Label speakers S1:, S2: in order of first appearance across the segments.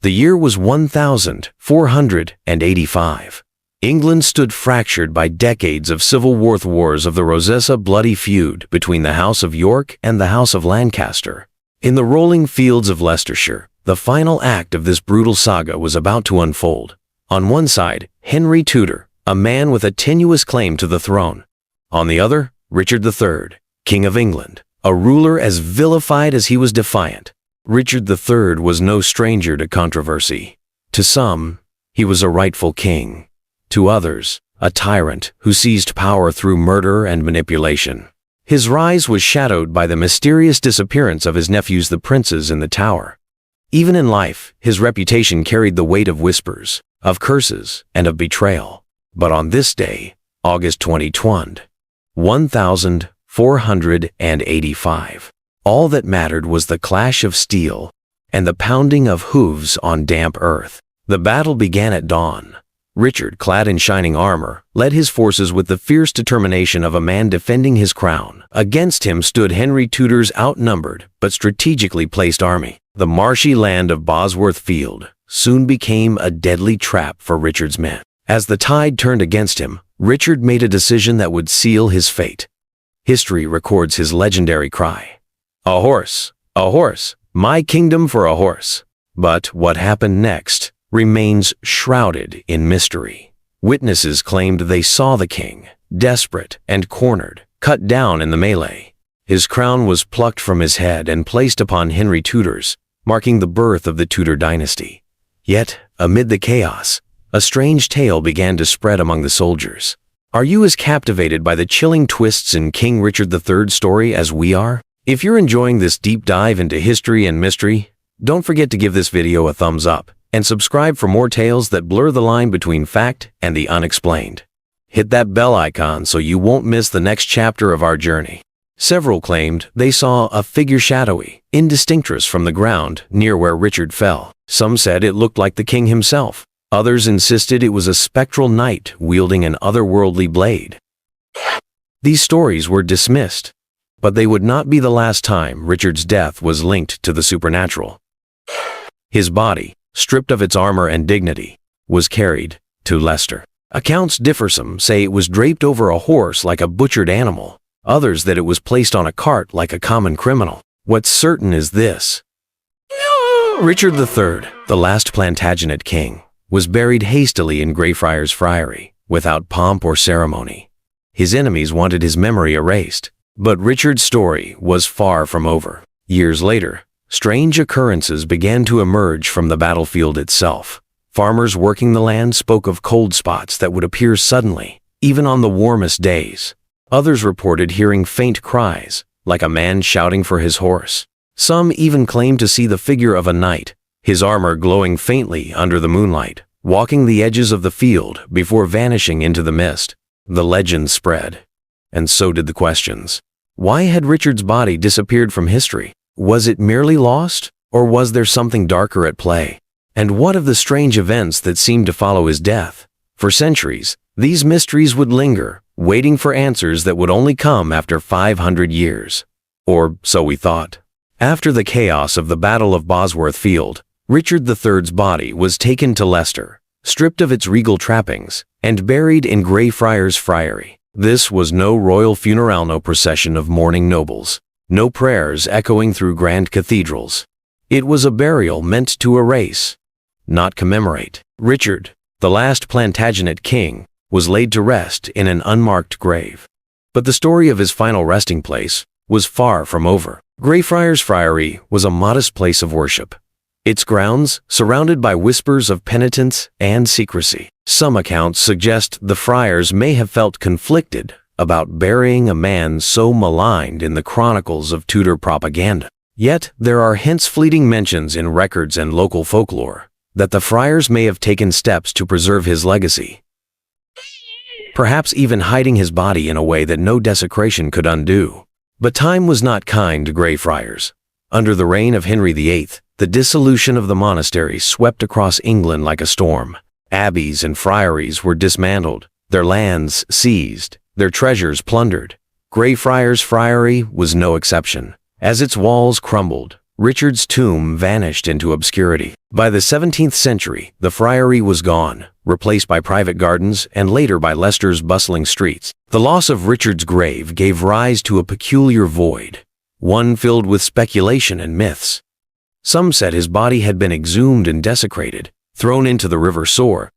S1: The year was 1485. England stood fractured by decades of civil wars of the Rosetta bloody feud between the House of York and the House of Lancaster. In the rolling fields of Leicestershire, the final act of this brutal saga was about to unfold. On one side, Henry Tudor, a man with a tenuous claim to the throne. On the other, Richard III, King of England, a ruler as vilified as he was defiant. Richard III was no stranger to controversy. To some, he was a rightful king. To others, a tyrant who seized power through murder and manipulation. His rise was shadowed by the mysterious disappearance of his nephews the princes in the Tower. Even in life, his reputation carried the weight of whispers, of curses, and of betrayal. But on this day, August 2020, 1485, all that mattered was the clash of steel and the pounding of hooves on damp earth. The battle began at dawn. Richard, clad in shining armor, led his forces with the fierce determination of a man defending his crown. Against him stood Henry Tudor's outnumbered but strategically placed army. The marshy land of Bosworth Field soon became a deadly trap for Richard's men. As the tide turned against him, Richard made a decision that would seal his fate. History records his legendary cry, "A horse, my kingdom for a horse." But what happened next remains shrouded in mystery. Witnesses claimed they saw the king, desperate and cornered, cut down in the melee. His crown was plucked from his head and placed upon Henry Tudor's, marking the birth of the Tudor dynasty. Yet, amid the chaos, a strange tale began to spread among the soldiers. Are you as captivated by the chilling twists in King Richard III's story as we are? If you're enjoying this deep dive into history and mystery, don't forget to give this video a thumbs up and subscribe for more tales that blur the line between fact and the unexplained. Hit that bell icon so you won't miss the next chapter of our journey. Several claimed they saw a figure shadowy, indistinctous from the ground near where Richard fell. Some said it looked like the king himself. Others insisted it was a spectral knight wielding an otherworldly blade. These stories were dismissed, but they would not be the last time Richard's death was linked to the supernatural. His body, stripped of its armor and dignity, was carried to Leicester. Accounts differ. Some say it was draped over a horse like a butchered animal, others that it was placed on a cart like a common criminal. What's certain is this: Richard III, the last Plantagenet king, was buried hastily in Greyfriars Friary, without pomp or ceremony. His enemies wanted his memory erased, but Richard's story was far from over. Years later, strange occurrences began to emerge from the battlefield itself. Farmers working the land spoke of cold spots that would appear suddenly, even on the warmest days. Others reported hearing faint cries, like a man shouting for his horse. Some even claimed to see the figure of a knight, his armor glowing faintly under the moonlight, walking the edges of the field before vanishing into the mist. The legends spread, and so did the questions. Why had Richard's body disappeared from history? Was it merely lost, or was there something darker at play? And what of the strange events that seemed to follow his death? For centuries, these mysteries would linger, waiting for answers that would only come after 500 years. Or so we thought. After the chaos of the Battle of Bosworth Field, Richard III's body was taken to Leicester, stripped of its regal trappings, and buried in Greyfriars Friary. This was no royal funeral, no procession of mourning nobles, no prayers echoing through grand cathedrals. It was a burial meant to erase, not commemorate. Richard, the last Plantagenet king, was laid to rest in an unmarked grave. But the story of his final resting place was far from over. Greyfriars Friary was a modest place of worship, its grounds surrounded by whispers of penitence and secrecy. Some accounts suggest the friars may have felt conflicted about burying a man so maligned in the chronicles of Tudor propaganda. Yet, there are hence fleeting mentions in records and local folklore that the friars may have taken steps to preserve his legacy, perhaps even hiding his body in a way that no desecration could undo. But time was not kind to Greyfriars. Under the reign of Henry VIII, the dissolution of the monastery swept across England like a storm. Abbeys and friaries were dismantled, their lands seized, their treasures plundered. Greyfriars Friary was no exception. As its walls crumbled, Richard's tomb vanished into obscurity. By the 17th century, the friary was gone, replaced by private gardens and later by Leicester's bustling streets. The loss of Richard's grave gave rise to a peculiar void, one filled with speculation and myths. Some said his body had been exhumed and desecrated, thrown into the River Soar.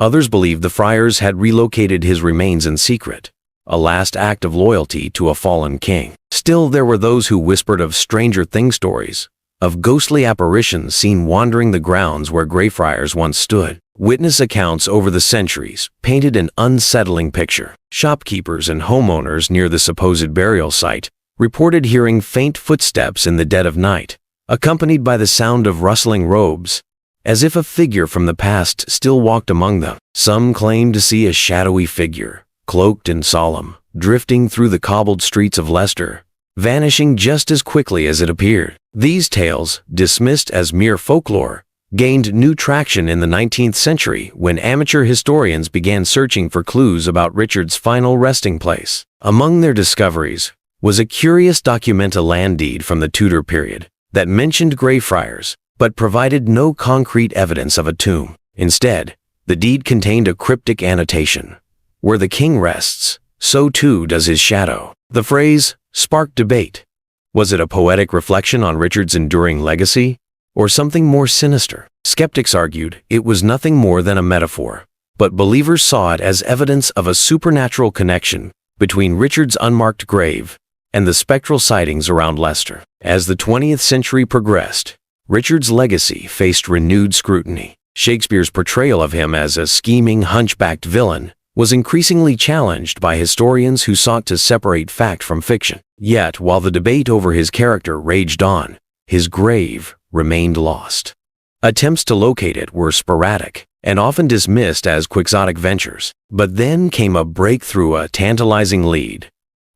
S1: Others believed the friars had relocated his remains in secret, a last act of loyalty to a fallen king. Still, there were those who whispered of Stranger Things stories, of ghostly apparitions seen wandering the grounds where Greyfriars once stood. Witness accounts over the centuries painted an unsettling picture. Shopkeepers and homeowners near the supposed burial site reported hearing faint footsteps in the dead of night, accompanied by the sound of rustling robes, as if a figure from the past still walked among them. Some claimed to see a shadowy figure, cloaked and solemn, drifting through the cobbled streets of Leicester, vanishing just as quickly as it appeared. These tales, dismissed as mere folklore, gained new traction in the 19th century when amateur historians began searching for clues about Richard's final resting place. Among their discoveries was a curious documenta land deed from the Tudor period that mentioned Greyfriars, but provided no concrete evidence of a tomb. Instead, the deed contained a cryptic annotation: "Where the king rests, so too does his shadow." The phrase sparked debate. Was it a poetic reflection on Richard's enduring legacy, or something more sinister? Skeptics argued it was nothing more than a metaphor, but believers saw it as evidence of a supernatural connection between Richard's unmarked grave and the spectral sightings around Leicester. As the 20th century progressed, Richard's legacy faced renewed scrutiny. Shakespeare's portrayal of him as a scheming, hunchbacked villain was increasingly challenged by historians who sought to separate fact from fiction. Yet, while the debate over his character raged on, his grave remained lost. Attempts to locate it were sporadic and often dismissed as quixotic ventures. But then came a breakthrough, a tantalizing lead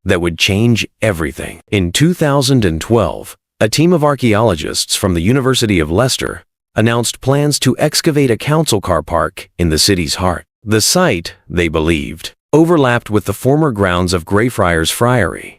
S1: that would change everything. In 2012, a team of archaeologists from the University of Leicester announced plans to excavate a council car park in the city's heart. The site, they believed, overlapped with the former grounds of Greyfriars Friary.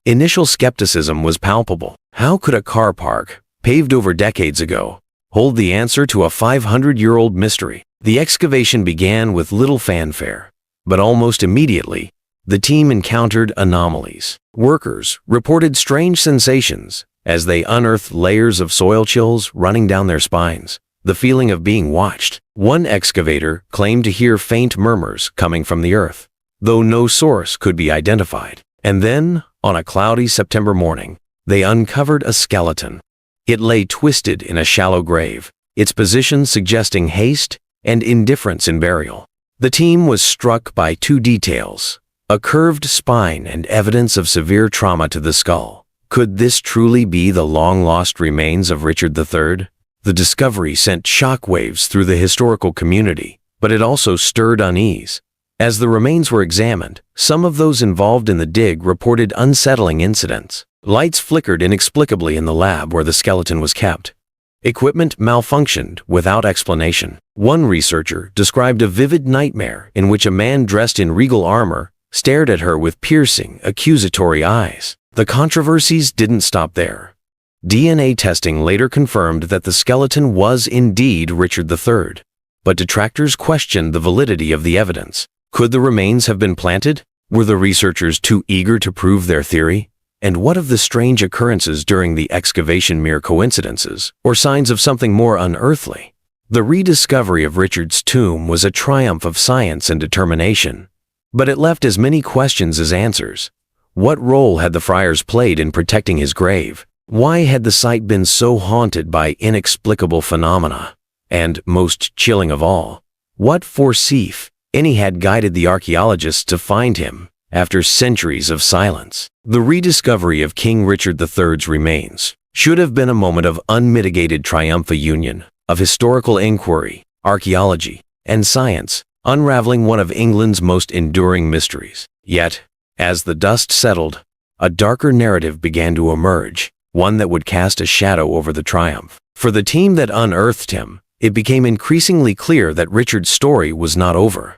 S1: Initial skepticism was palpable. How could a car park, paved over decades ago, hold the answer to a 500-year-old mystery? The excavation began with little fanfare, but almost immediately, the team encountered anomalies. Workers reported strange sensations as they unearthed layers of soil chills running down their spines, the feeling of being watched. One excavator claimed to hear faint murmurs coming from the earth, though no source could be identified. And then, on a cloudy September morning, they uncovered a skeleton. It lay twisted in a shallow grave, its position suggesting haste and indifference in burial. The team was struck by two details: a curved spine and evidence of severe trauma to the skull. Could this truly be the long-lost remains of Richard III? The discovery sent shockwaves through the historical community, but it also stirred unease. As the remains were examined, some of those involved in the dig reported unsettling incidents. Lights flickered inexplicably in the lab where the skeleton was kept. Equipment malfunctioned without explanation. One researcher described a vivid nightmare in which a man dressed in regal armor stared at her with piercing, accusatory eyes. The controversies didn't stop there. DNA testing later confirmed that the skeleton was indeed Richard III, but detractors questioned the validity of the evidence. Could the remains have been planted? Were the researchers too eager to prove their theory? And what of the strange occurrences during the excavation, mere coincidences, or signs of something more unearthly? The rediscovery of Richard's tomb was a triumph of science and determination, but it left as many questions as answers. What role had the friars played in protecting his grave? Why had the site been so haunted by inexplicable phenomena? And, most chilling of all, what force, if any, had guided the archaeologists to find him after centuries of silence? The rediscovery of King Richard III's remains should have been a moment of unmitigated triumph, a union of historical inquiry, archaeology, and science, unraveling one of England's most enduring mysteries. Yet, as the dust settled, a darker narrative began to emerge, one that would cast a shadow over the triumph. For the team that unearthed him, it became increasingly clear that Richard's story was not over,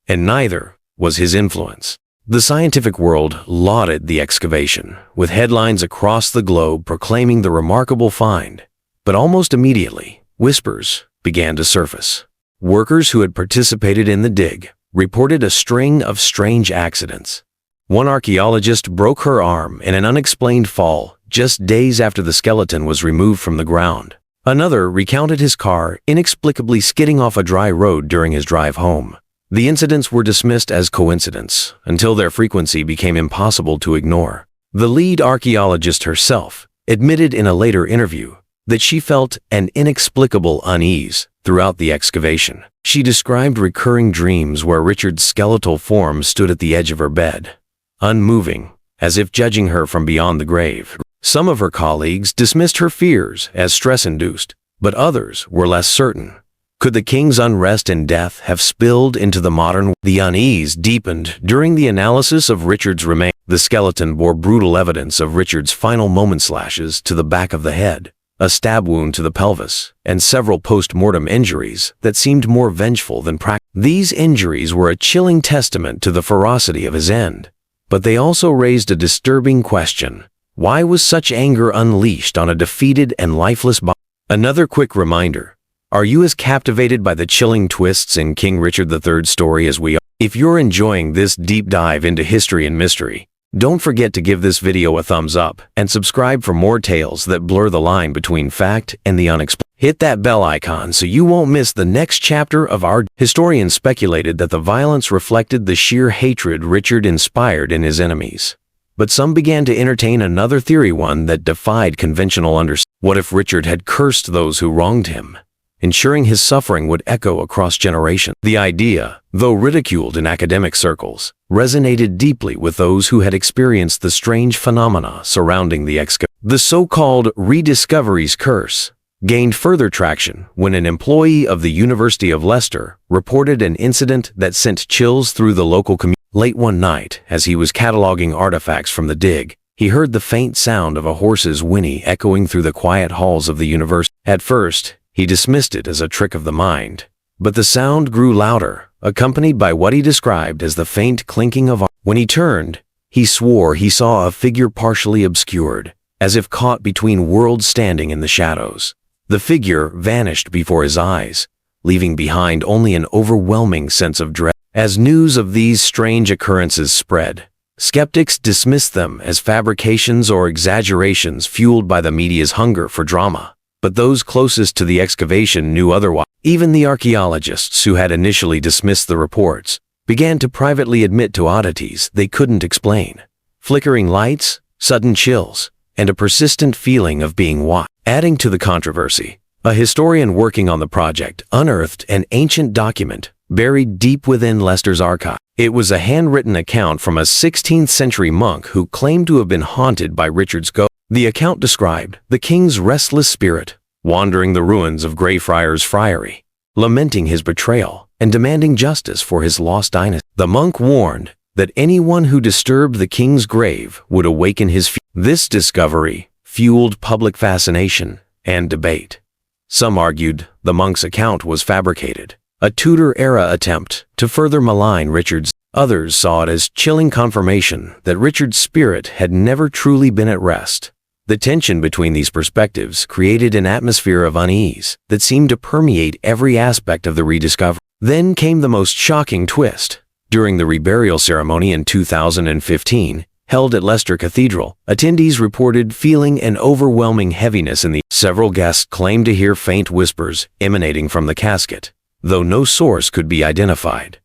S1: and neither was his influence. The scientific world lauded the excavation, with headlines across the globe proclaiming the remarkable find. But almost immediately, whispers began to surface. Workers who had participated in the dig reported a string of strange accidents. One archaeologist broke her arm in an unexplained fall just days after the skeleton was removed from the ground. Another recounted his car inexplicably skidding off a dry road during his drive home. The incidents were dismissed as coincidence until their frequency became impossible to ignore. The lead archaeologist herself admitted in a later interview that she felt an inexplicable unease throughout the excavation. She described recurring dreams where Richard's skeletal form stood at the edge of her bed, unmoving, as if judging her from beyond the grave. Some of her colleagues dismissed her fears as stress-induced, but others were less certain. Could the king's unrest and death have spilled into the modern world? The unease deepened during the analysis of Richard's remains. The skeleton bore brutal evidence of Richard's final moment slashes to the back of the head, a stab wound to the pelvis, and several post-mortem injuries that seemed more vengeful than practical. These injuries were a chilling testament to the ferocity of his end, but they also raised a disturbing question. Why was such anger unleashed on a defeated and lifeless body? Another quick reminder. Are you as captivated by the chilling twists in King Richard III's story as we are? If you're enjoying this deep dive into history and mystery, don't forget to give this video a thumbs up and subscribe for more tales that blur the line between fact and the unexplained. Hit that bell icon so you won't miss the next chapter of our... Historians speculated that the violence reflected the sheer hatred Richard inspired in his enemies. But some began to entertain another theory, one that defied conventional understanding. What if Richard had cursed those who wronged him, ensuring his suffering would echo across generations? The idea, though ridiculed in academic circles, resonated deeply with those who had experienced the strange phenomena surrounding the excavation. The so-called rediscoveries curse gained further traction when an employee of the University of Leicester reported an incident that sent chills through the local community. Late one night, as he was cataloging artifacts from the dig, he heard the faint sound of a horse's whinny echoing through the quiet halls of the university. At first, he dismissed it as a trick of the mind, but the sound grew louder, accompanied by what he described as the faint clinking of armor. When he turned, he swore he saw a figure partially obscured, as if caught between worlds standing in the shadows. The figure vanished before his eyes, leaving behind only an overwhelming sense of dread. As news of these strange occurrences spread, skeptics dismissed them as fabrications or exaggerations fueled by the media's hunger for drama. But those closest to the excavation knew otherwise. Even the archaeologists who had initially dismissed the reports began to privately admit to oddities they couldn't explain. Flickering lights, sudden chills, and a persistent feeling of being watched. Adding to the controversy, a historian working on the project unearthed an ancient document buried deep within Leicester's archive. It was a handwritten account from a 16th century monk who claimed to have been haunted by Richard's ghost. The account described the king's restless spirit wandering the ruins of Greyfriars Friary, lamenting his betrayal and demanding justice for his lost dynasty. The monk warned that anyone who disturbed the king's grave would awaken his fury. This discovery fueled public fascination and debate. Some argued the monk's account was fabricated, a Tudor-era attempt to further malign Richard's. Others saw it as chilling confirmation that Richard's spirit had never truly been at rest. The tension between these perspectives created an atmosphere of unease that seemed to permeate every aspect of the rediscovery. Then came the most shocking twist. During the reburial ceremony in 2015, held at Leicester Cathedral, attendees reported feeling an overwhelming heaviness in the... Several guests claimed to hear faint whispers emanating from the casket, though no source could be identified.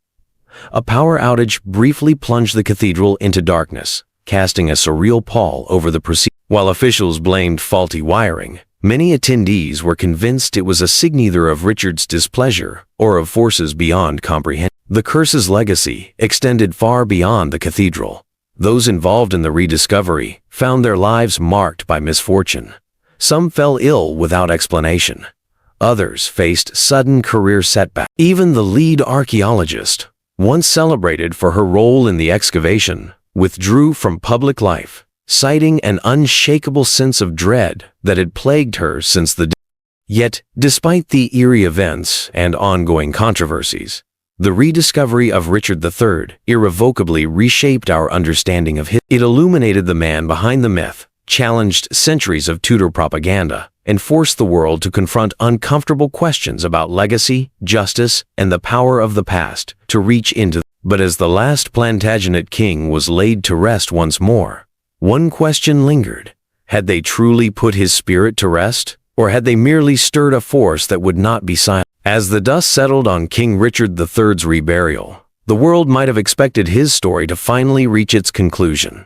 S1: A power outage briefly plunged the cathedral into darkness, casting a surreal pall over the proceedings. While officials blamed faulty wiring, many attendees were convinced it was a sign either of Richard's displeasure or of forces beyond comprehension. The curse's legacy extended far beyond the cathedral. Those involved in the rediscovery found their lives marked by misfortune. Some fell ill without explanation. Others faced sudden career setbacks. Even the lead archaeologist, once celebrated for her role in the excavation, withdrew from public life, citing an unshakable sense of dread that had plagued her since the... Yet, despite the eerie events and ongoing controversies, The rediscovery of Richard III irrevocably reshaped our understanding of history. It illuminated the man behind the myth, challenged centuries of Tudor propaganda, and forced the world to confront uncomfortable questions about legacy, justice, and the power of the past to reach into. But as the last Plantagenet king was laid to rest once more, one question lingered. Had they truly put his spirit to rest, or had they merely stirred a force that would not be silent? As the dust settled on King Richard III's reburial, the world might have expected his story to finally reach its conclusion.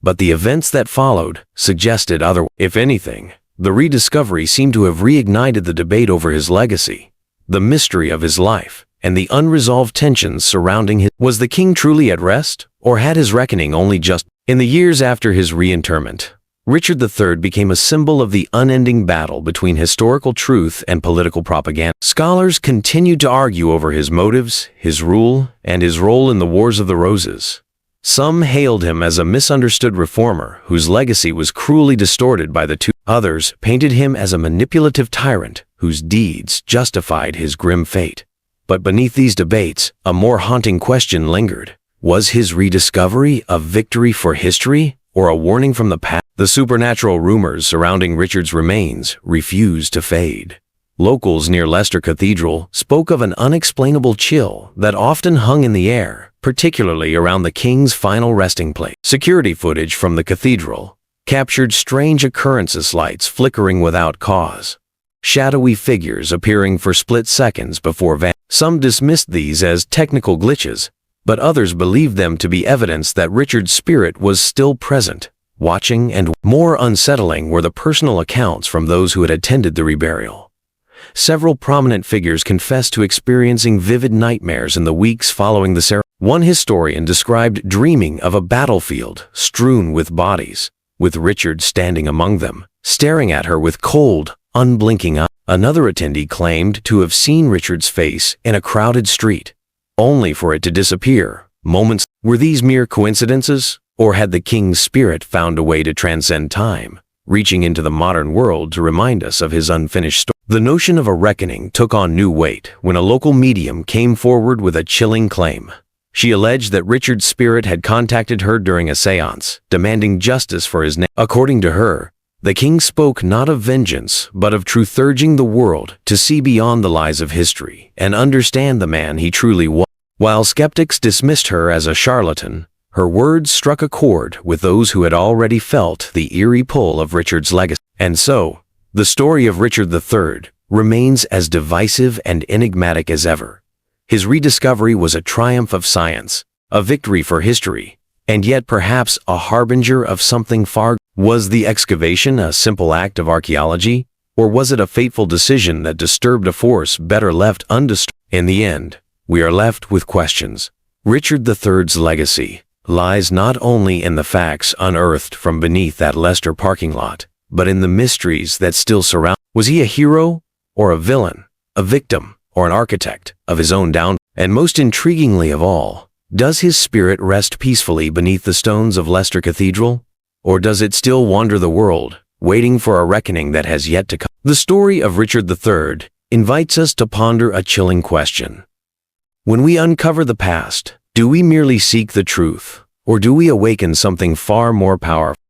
S1: But the events that followed suggested otherwise. If anything, the rediscovery seemed to have reignited the debate over his legacy, the mystery of his life, and the unresolved tensions surrounding his. Was the king truly at rest, or had his reckoning only just? In the years after his reinterment, Richard III became a symbol of the unending battle between historical truth and political propaganda. Scholars continued to argue over his motives, his rule, and his role in the Wars of the Roses. Some hailed him as a misunderstood reformer whose legacy was cruelly distorted by the two. Others painted him as a manipulative tyrant whose deeds justified his grim fate. But beneath these debates, a more haunting question lingered. Was his rediscovery a victory for history, or a warning from the past? The supernatural rumors surrounding Richard's remains refused to fade. Locals near Leicester Cathedral spoke of an unexplainable chill that often hung in the air, particularly around the king's final resting place. Security footage from the cathedral captured strange occurrences, lights flickering without cause, shadowy figures appearing for split seconds before vanishing. Some dismissed these as technical glitches, but others believed them to be evidence that Richard's spirit was still present, watching. And more unsettling were the personal accounts from those who had attended the reburial. Several prominent figures confessed to experiencing vivid nightmares in the weeks following the ceremony. One historian described dreaming of a battlefield strewn with bodies, with Richard standing among them, staring at her with cold, unblinking eyes. Another attendee claimed to have seen Richard's face in a crowded street, only for it to disappear moments. Were these mere coincidences, or had the king's spirit found a way to transcend time, reaching into the modern world to remind us of his unfinished story? The notion of a reckoning took on new weight when a local medium came forward with a chilling claim. She alleged that Richard's spirit had contacted her during a séance, demanding justice for his name. According to her, the king spoke not of vengeance, but of truth, urging the world to see beyond the lies of history and understand the man he truly was. While skeptics dismissed her as a charlatan, her words struck a chord with those who had already felt the eerie pull of Richard's legacy. And so, the story of Richard III remains as divisive and enigmatic as ever. His rediscovery was a triumph of science, a victory for history, and yet perhaps a harbinger of something far. Was the excavation a simple act of archaeology, or was it a fateful decision that disturbed a force better left undisturbed? In the end, we are left with questions. Richard III's legacy lies not only in the facts unearthed from beneath that Leicester parking lot, but in the mysteries that still surround. Was he a hero or a villain, a victim or an architect of his own downfall? And most intriguingly of all, does his spirit rest peacefully beneath the stones of Leicester Cathedral? Or does it still wander the world, waiting for a reckoning that has yet to come? The story of Richard III invites us to ponder a chilling question. When we uncover the past, do we merely seek the truth, or do we awaken something far more powerful?